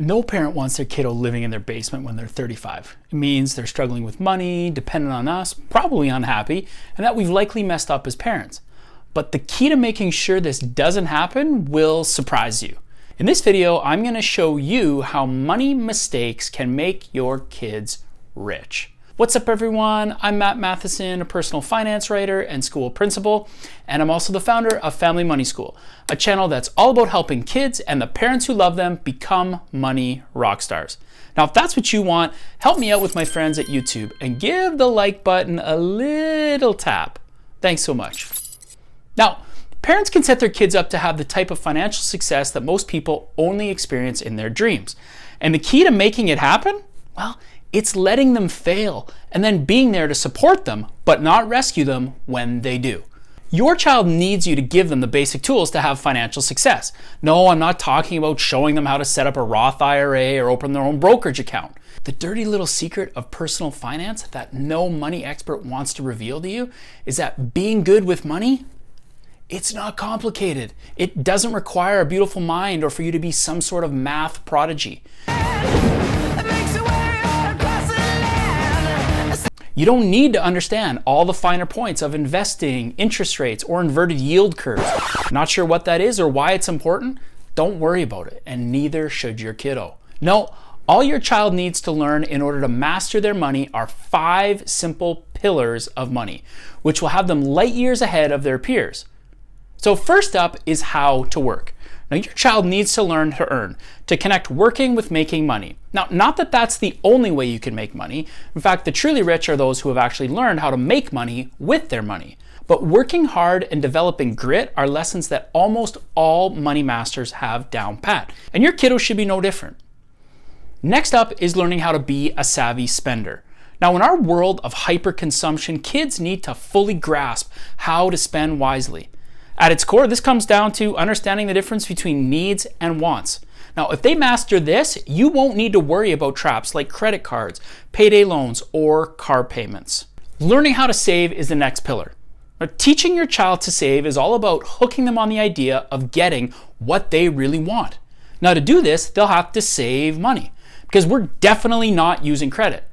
No parent wants their kiddo living in their basement when they're 35. It means they're struggling with money, dependent on us, probably unhappy, and that we've likely messed up as parents. But the key to making sure this doesn't happen will surprise you. In this video, I'm going to show you how money mistakes can make your kids rich. What's up everyone? I'm Matt Matheson, a personal finance writer and school principal, and I'm also the founder of Family Money School, a channel that's all about helping kids and the parents who love them become money rock stars. Now, if that's what you want, help me out with my friends at YouTube and give the like button a little tap. Thanks so much. Now, parents can set their kids up to have the type of financial success that most people only experience in their dreams. And the key to making it happen? Well, it's letting them fail and then being there to support them, but not rescue them when they do. Your child needs you to give them the basic tools to have financial success. No, I'm not talking about showing them how to set up a Roth IRA or open their own brokerage account. The dirty little secret of personal finance that no money expert wants to reveal to you is that being good with money, it's not complicated. It doesn't require a beautiful mind or for you to be some sort of math prodigy. You don't need to understand all the finer points of investing, interest rates, or inverted yield curves. Not sure what that is or why it's important? Don't worry about it, and neither should your kiddo. No, all your child needs to learn in order to master their money are 5 simple pillars of money, which will have them light years ahead of their peers. So first up is how to work. Now, your child needs to learn to earn, to connect working with making money. Now, not that that's the only way you can make money. In fact, the truly rich are those who have actually learned how to make money with their money. But working hard and developing grit are lessons that almost all money masters have down pat. And your kiddo should be no different. Next up is learning how to be a savvy spender. Now, in our world of hyper-consumption, kids need to fully grasp how to spend wisely. At its core, this comes down to understanding the difference between needs and wants. Now, if they master this, you won't need to worry about traps like credit cards, payday loans, or car payments. Learning how to save is the next pillar. Now, teaching your child to save is all about hooking them on the idea of getting what they really want. Now, to do this, they'll have to save money because we're definitely not using credit.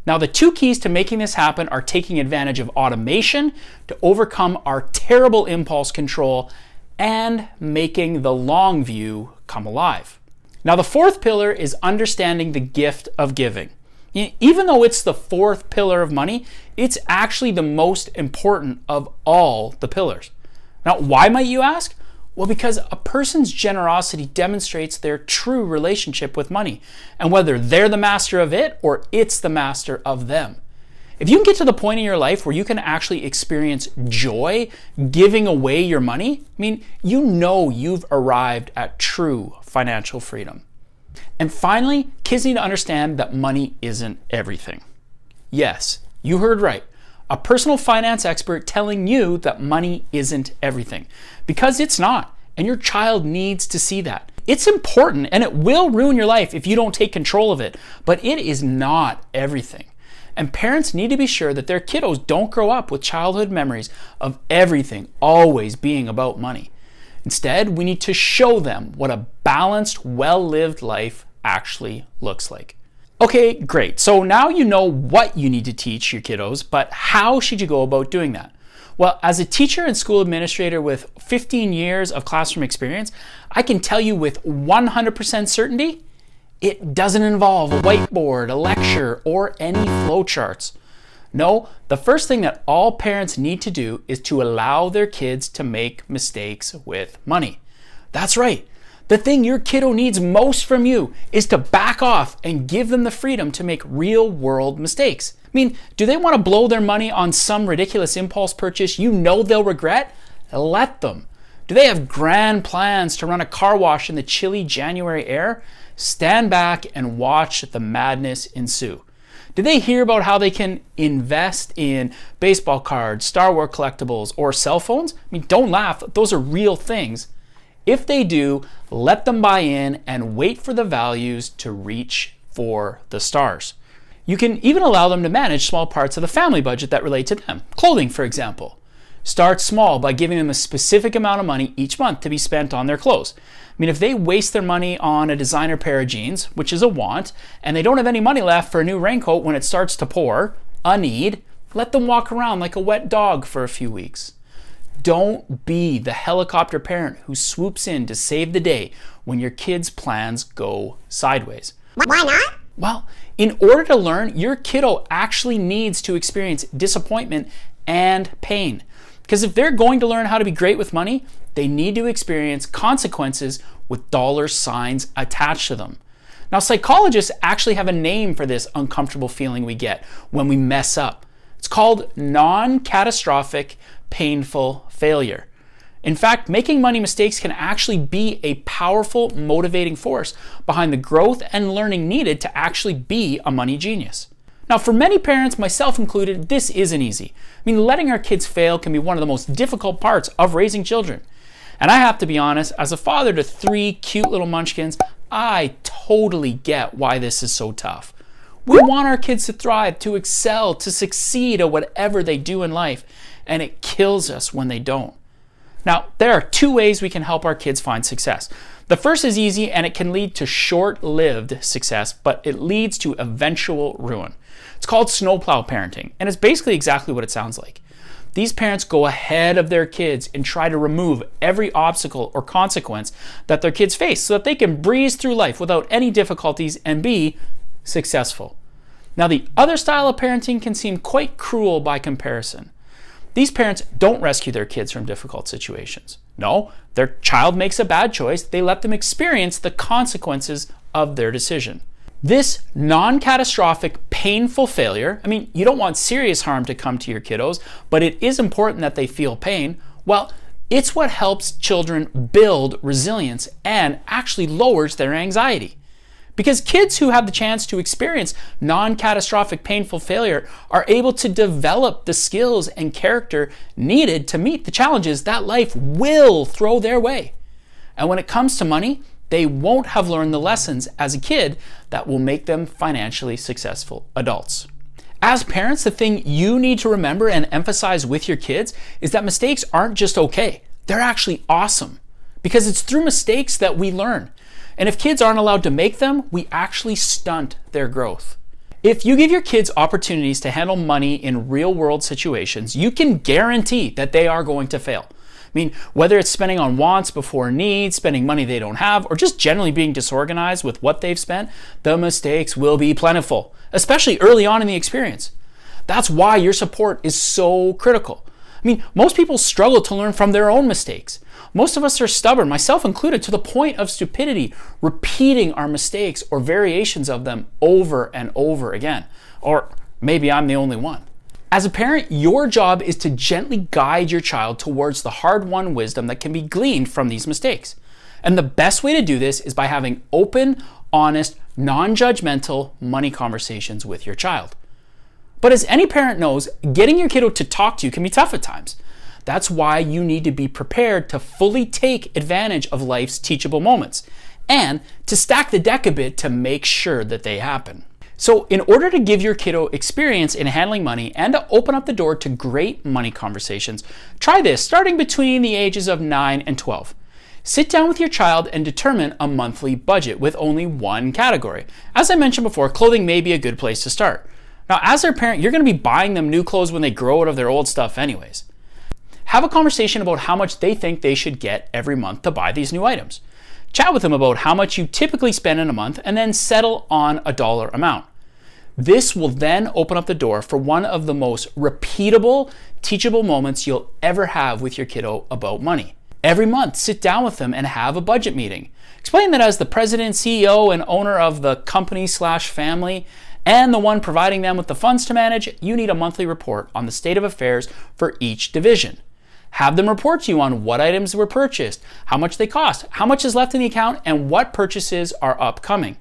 Now, the 2 keys to making this happen are taking advantage of automation to overcome our terrible impulse control and making the long view come alive. Now, the 4th pillar is understanding the gift of giving. Even though it's the 4th pillar of money, it's actually the most important of all the pillars. Now, why might you ask? Well, because a person's generosity demonstrates their true relationship with money and whether they're the master of it or it's the master of them. If you can get to the point in your life where you can actually experience joy giving away your money, you know you've arrived at true financial freedom. And finally, kids need to understand that money isn't everything. Yes, you heard right. A personal finance expert telling you that money isn't everything, because it's not, and your child needs to see that. It's important and it will ruin your life if you don't take control of it, but it is not everything. And parents need to be sure that their kiddos don't grow up with childhood memories of everything always being about money. Instead, we need to show them what a balanced, well-lived life actually looks like. Okay, great. So now you know what you need to teach your kiddos, but how should you go about doing that? Well, as a teacher and school administrator with 15 years of classroom experience, I can tell you with 100% certainty, it doesn't involve a whiteboard, a lecture, or any flowcharts. No, the first thing that all parents need to do is to allow their kids to make mistakes with money. That's right. The thing your kiddo needs most from you is to back off and give them the freedom to make real world mistakes. Do they want to blow their money on some ridiculous impulse purchase you know they'll regret? Let them. Do they have grand plans to run a car wash in the chilly January air? Stand back and watch the madness ensue. Do they hear about how they can invest in baseball cards, Star Wars collectibles, or cell phones? Don't laugh. Those are real things. If they do, let them buy in and wait for the values to reach for the stars. You can even allow them to manage small parts of the family budget that relate to them. Clothing, for example. Start small by giving them a specific amount of money each month to be spent on their clothes. I mean, if they waste their money on a designer pair of jeans, which is a want, and they don't have any money left for a new raincoat when it starts to pour, a need, let them walk around like a wet dog for a few weeks. Don't be the helicopter parent who swoops in to save the day when your kids' plans go sideways. Why not? Well, in order to learn, your kiddo actually needs to experience disappointment and pain. Because if they're going to learn how to be great with money, they need to experience consequences with dollar signs attached to them. Now, psychologists actually have a name for this uncomfortable feeling we get when we mess up. It's called non-catastrophic painful failure. In fact, making money mistakes can actually be a powerful motivating force behind the growth and learning needed to actually be a money genius. Now, for many parents, myself included, this isn't easy. I mean, letting our kids fail can be one of the most difficult parts of raising children. And I have to be honest, as a father to 3 cute little munchkins, I totally get why this is so tough. We want our kids to thrive, to excel, to succeed at whatever they do in life, and it kills us when they don't. Now, there are 2 ways we can help our kids find success. The first is easy and it can lead to short-lived success, but it leads to eventual ruin. It's called snowplow parenting, and it's basically exactly what it sounds like. These parents go ahead of their kids and try to remove every obstacle or consequence that their kids face so that they can breeze through life without any difficulties and be successful. Now, the other style of parenting can seem quite cruel by comparison. These parents don't rescue their kids from difficult situations. No, their child makes a bad choice. They let them experience the consequences of their decision. This non-catastrophic, painful failure, I mean, you don't want serious harm to come to your kiddos, but it is important that they feel pain. Well, it's what helps children build resilience and actually lowers their anxiety. Because kids who have the chance to experience non-catastrophic painful failure are able to develop the skills and character needed to meet the challenges that life will throw their way. And when it comes to money, they won't have learned the lessons as a kid that will make them financially successful adults. As parents, the thing you need to remember and emphasize with your kids is that mistakes aren't just okay. They're actually awesome. Because it's through mistakes that we learn. And if kids aren't allowed to make them, we actually stunt their growth. If you give your kids opportunities to handle money in real-world situations, you can guarantee that they are going to fail. I mean, whether it's spending on wants before needs, spending money they don't have, or just generally being disorganized with what they've spent, the mistakes will be plentiful, especially early on in the experience. That's why your support is so critical. I mean, most people struggle to learn from their own mistakes. Most of us are stubborn, myself included, to the point of stupidity, repeating our mistakes or variations of them over and over again. Or maybe I'm the only one. As a parent, your job is to gently guide your child towards the hard-won wisdom that can be gleaned from these mistakes. And the best way to do this is by having open, honest, non-judgmental money conversations with your child. But as any parent knows, getting your kiddo to talk to you can be tough at times. That's why you need to be prepared to fully take advantage of life's teachable moments and to stack the deck a bit to make sure that they happen. So in order to give your kiddo experience in handling money and to open up the door to great money conversations, try this starting between the ages of 9 and 12. Sit down with your child and determine a monthly budget with only one category. As I mentioned before, clothing may be a good place to start. Now, as their parent, you're going to be buying them new clothes when they grow out of their old stuff anyways. Have a conversation about how much they think they should get every month to buy these new items. Chat with them about how much you typically spend in a month and then settle on a dollar amount. This will then open up the door for one of the most repeatable, teachable moments you'll ever have with your kiddo about money. Every month, sit down with them and have a budget meeting. Explain that as the president, CEO, and owner of the company/family, and the one providing them with the funds to manage, you need a monthly report on the state of affairs for each division. Have them report to you on what items were purchased, how much they cost, how much is left in the account, and what purchases are upcoming.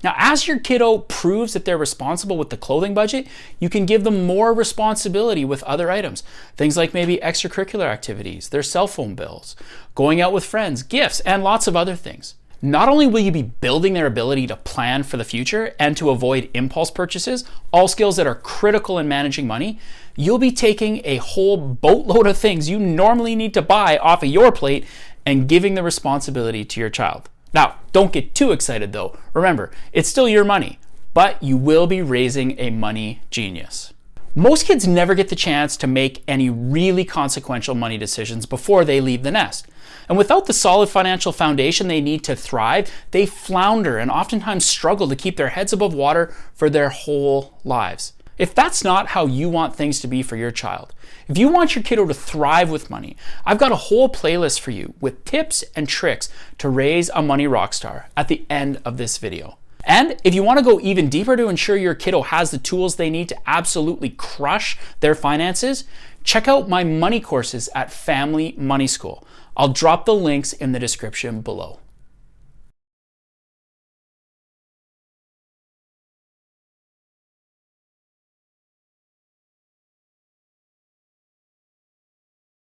Now, as your kiddo proves that they're responsible with the clothing budget, you can give them more responsibility with other items. Things like maybe extracurricular activities, their cell phone bills, going out with friends, gifts, and lots of other things. Not only will you be building their ability to plan for the future and to avoid impulse purchases, all skills that are critical in managing money, you'll be taking a whole boatload of things you normally need to buy off of your plate and giving the responsibility to your child. Now, don't get too excited though. Remember, it's still your money, but you will be raising a money genius. Most kids never get the chance to make any really consequential money decisions before they leave the nest. And without the solid financial foundation they need to thrive, they flounder and oftentimes struggle to keep their heads above water for their whole lives. If that's not how you want things to be for your child, if you want your kiddo to thrive with money, I've got a whole playlist for you with tips and tricks to raise a money rock star at the end of this video. And if you want to go even deeper to ensure your kiddo has the tools they need to absolutely crush their finances, check out my money courses at Family Money School. I'll drop the links in the description below.